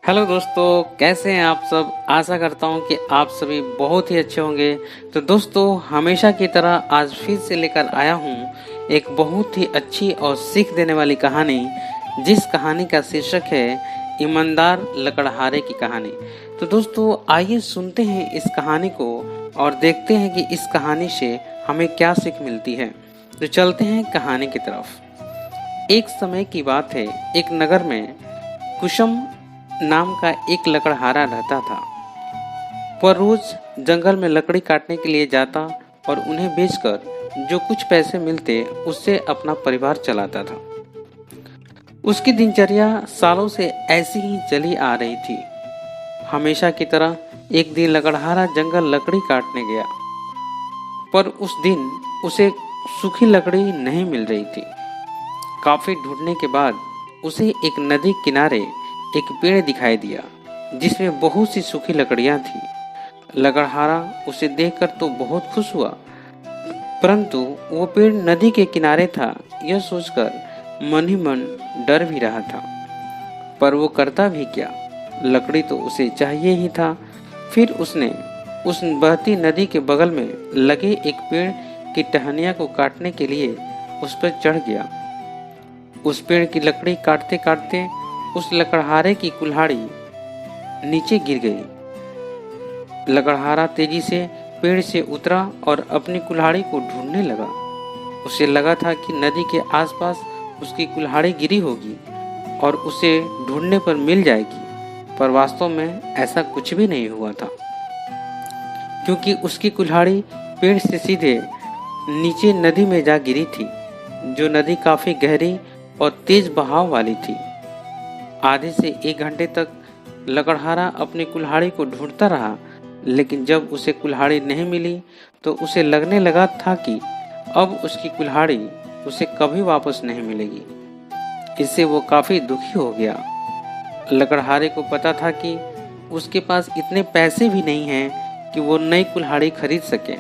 Hello दोस्तों, कैसे हैं आप सब। आशा करता हूं कि आप सभी बहुत ही अच्छे होंगे। तो दोस्तों, हमेशा की तरह आज फिर से लेकर आया हूं एक बहुत ही अच्छी और सीख देने वाली कहानी, जिस कहानी का शीर्षक है ईमानदार लकड़हारे की कहानी। तो दोस्तों, आइए सुनते हैं इस कहानी को और देखते हैं कि इस कहानी से हमें क्या सीख मिलती है। तो चलते हैं कहानी की तरफ। एक समय की बात है, एक नगर में कुसुम नाम का एक लकड़हारा रहता था। वह रोज जंगल में लकड़ी काटने के लिए जाता और उन्हें बेचकर जो कुछ पैसे मिलते उससे अपना परिवार चलाता था। उसकी दिनचर्या सालों से ऐसी ही चली आ रही थी। हमेशा की तरह एक दिन लकड़हारा जंगल लकड़ी काटने गया, पर उस दिन उसे सूखी लकड़ी नहीं मिल रही थी। काफी ढूंढने के बाद उसे एक नदी किनारे एक पेड़ दिखाई दिया, जिसमें बहुत सी सूखी लकड़ियां थी। लकड़हारा उसे देखकर तो बहुत खुश हुआ, परंतु वो पेड़ नदी के किनारे था, यह सोचकर मन ही मन डर भी रहा था। पर वो करता भी क्या, लकड़ी तो उसे चाहिए ही था। फिर उसने उस बहती नदी के बगल में लगे एक पेड़ की टहनियां को काटने के लिए उस पर चढ़ गया। उस पेड़ की लकड़ी काटते काटते उस लकड़हारे की कुल्हाड़ी नीचे गिर गई। लकड़हारा तेजी से पेड़ से उतरा और अपनी कुल्हाड़ी को ढूंढने लगा। उसे लगा था कि नदी के आसपास उसकी कुल्हाड़ी गिरी होगी और उसे ढूंढने पर मिल जाएगी, पर वास्तव में ऐसा कुछ भी नहीं हुआ था, क्योंकि उसकी कुल्हाड़ी पेड़ से सीधे नीचे नदी में जा गिरी थी, जो नदी काफी गहरी और तेज बहाव वाली थी। आधे से 1 घंटे तक लकड़हारा अपनी कुल्हाड़ी को ढूंढता रहा, लेकिन जब उसे कुल्हाड़ी नहीं मिली तो उसे लगने लगा था कि अब उसकी कुल्हाड़ी उसे कभी वापस नहीं मिलेगी। इससे वो काफी दुखी हो गया। लकड़हारे को पता था कि उसके पास इतने पैसे भी नहीं हैं कि वो नई कुल्हाड़ी खरीद सके।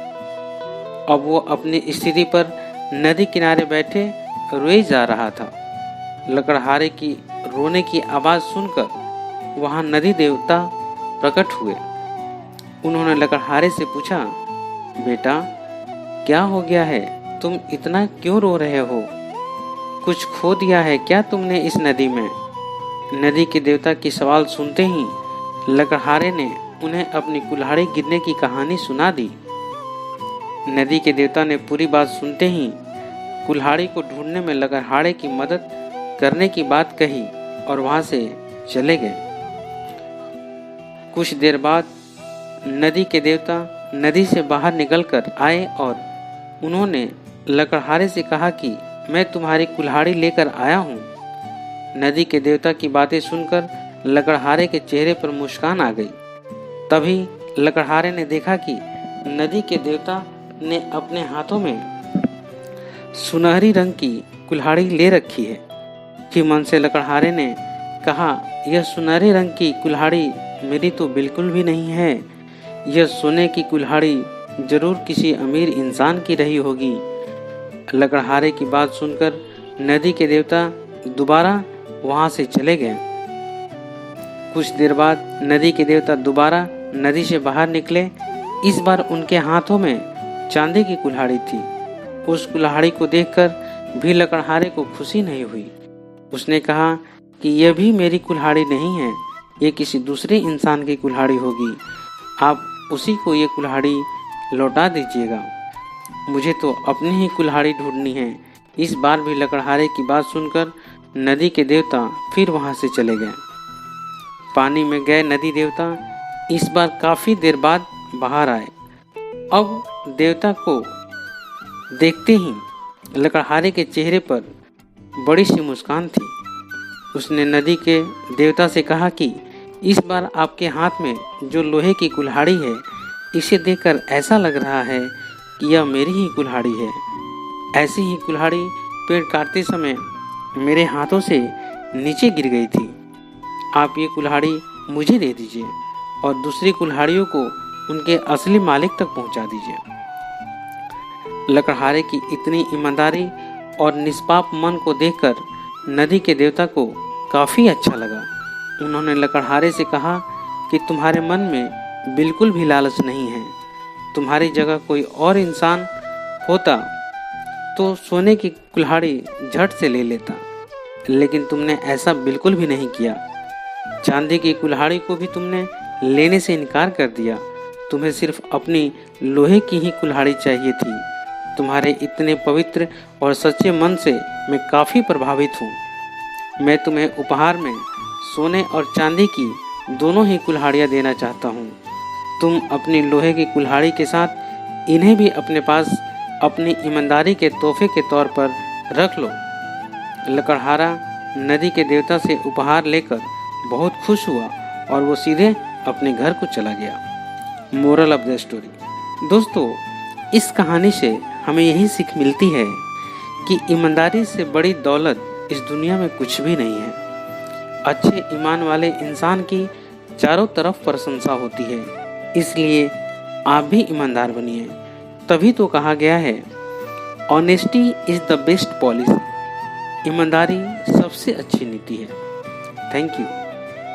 अब वो अपनी स्थिति पर नदी किनारे बैठे रोए जा रहा था। लकड़हारे की रोने की आवाज सुनकर वहां नदी देवता प्रकट हुए। उन्होंने लकड़हारे से पूछा, बेटा, क्या हो गया है? तुम इतना क्यों रो रहे हो? कुछ खो दिया है क्या तुमने इस नदी में? नदी के देवता की सवाल सुनते ही लकड़हारे ने उन्हें अपनी कुल्हाड़ी गिरने की कहानी सुना दी। नदी के देवता ने पूरी बात सुनते ही कुल्हाड़ी को ढूंढने में लकड़हारे की मदद करने की बात कही और वहां से चले गए। कुछ देर बाद नदी के देवता नदी से बाहर निकलकर आए और उन्होंने लकड़हारे से कहा कि मैं तुम्हारी कुल्हाड़ी लेकर आया हूँ। नदी के देवता की बातें सुनकर लकड़हारे के चेहरे पर मुस्कान आ गई। तभी लकड़हारे ने देखा कि नदी के देवता ने अपने हाथों में सुनहरी रंग की कुल्हाड़ी ले रखी है। कि मन से लकड़हारे ने कहा, यह सुनहरे रंग की कुल्हाड़ी मेरी तो बिल्कुल भी नहीं है। यह सोने की कुल्हाड़ी जरूर किसी अमीर इंसान की रही होगी। लकड़हारे की बात सुनकर नदी के देवता दोबारा वहां से चले गए। कुछ देर बाद नदी के देवता दोबारा नदी से बाहर निकले। इस बार उनके हाथों में चांदी की कुल्हाड़ी थी। उस कुल्हाड़ी को देखकर भी लकड़हारे को खुशी नहीं हुई। उसने कहा कि यह भी मेरी कुल्हाड़ी नहीं है, ये किसी दूसरे इंसान की कुल्हाड़ी होगी। आप उसी को ये कुल्हाड़ी लौटा दीजिएगा। मुझे तो अपनी ही कुल्हाड़ी ढूंढनी है। इस बार भी लकड़हारे की बात सुनकर नदी के देवता फिर वहां से चले गए। पानी में गए नदी देवता इस बार काफी देर बाद बाहर आए। अब देवता को देखते ही लकड़हारे के चेहरे पर बड़ी सी मुस्कान थी। उसने नदी के देवता से कहा कि इस बार आपके हाथ में जो लोहे की कुल्हाड़ी है, इसे देखकर ऐसा लग रहा है कि यह मेरी ही कुल्हाड़ी है। ऐसी ही कुल्हाड़ी पेड़ काटते समय मेरे हाथों से नीचे गिर गई थी। आप ये कुल्हाड़ी मुझे दे दीजिए और दूसरी कुल्हाड़ियों को उनके असली मालिक तक पहुंचा दीजिए। लकड़हारे की इतनी ईमानदारी और निष्पाप मन को देखकर नदी के देवता को काफी अच्छा लगा। उन्होंने लकड़हारे से कहा कि तुम्हारे मन में बिल्कुल भी लालच नहीं है। तुम्हारी जगह कोई और इंसान होता तो सोने की कुल्हाड़ी झट से ले लेता, लेकिन तुमने ऐसा बिल्कुल भी नहीं किया। चांदी की कुल्हाड़ी को भी तुमने लेने से इनकार कर दिया। तुम्हें सिर्फ अपनी लोहे की ही कुल्हाड़ी चाहिए थी। तुम्हारे इतने पवित्र और सच्चे मन से मैं काफ़ी प्रभावित हूँ। मैं तुम्हें उपहार में सोने और चांदी की दोनों ही कुल्हाड़ियाँ देना चाहता हूँ। तुम अपनी लोहे की कुल्हाड़ी के साथ इन्हें भी अपने पास अपनी ईमानदारी के तोहफे के तौर पर रख लो। लकड़हारा नदी के देवता से उपहार लेकर बहुत खुश हुआ और वो सीधे अपने घर को चला गया। Moral of the story. दोस्तों, इस कहानी से हमें यही सीख मिलती है कि ईमानदारी से बड़ी दौलत इस दुनिया में कुछ भी नहीं है। अच्छे ईमान वाले इंसान की चारों तरफ प्रशंसा होती है, इसलिए आप भी ईमानदार बनिए। तभी तो कहा गया है, honesty is the best policy. ईमानदारी सबसे अच्छी नीति है। Thank you.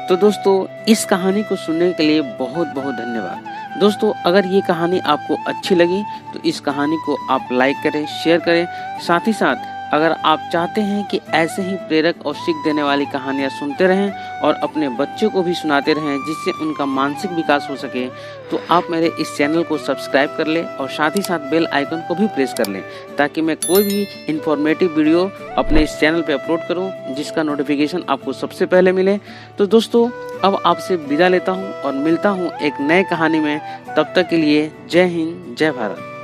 तो दोस्तों, इस कहानी को सुनने के लिए बहुत बहुत धन्यवाद। दोस्तों, अगर ये कहानी आपको अच्छी लगी तो इस कहानी को आप लाइक करें, शेयर करें। साथ ही साथ अगर आप चाहते हैं कि ऐसे ही प्रेरक और सीख देने वाली कहानियाँ सुनते रहें और अपने बच्चों को भी सुनाते रहें जिससे उनका मानसिक विकास हो सके, तो आप मेरे इस चैनल को सब्सक्राइब कर लें और साथ ही साथ बेल आइकन को भी प्रेस कर लें, ताकि मैं कोई भी इन्फॉर्मेटिव वीडियो अपने इस चैनल पर अपलोड करूँ जिसका नोटिफिकेशन आपको सबसे पहले मिले। तो दोस्तों, अब आपसे विदा लेता हूँ और मिलता हूँ एक नए कहानी में। तब तक के लिए जय हिंद, जय भारत।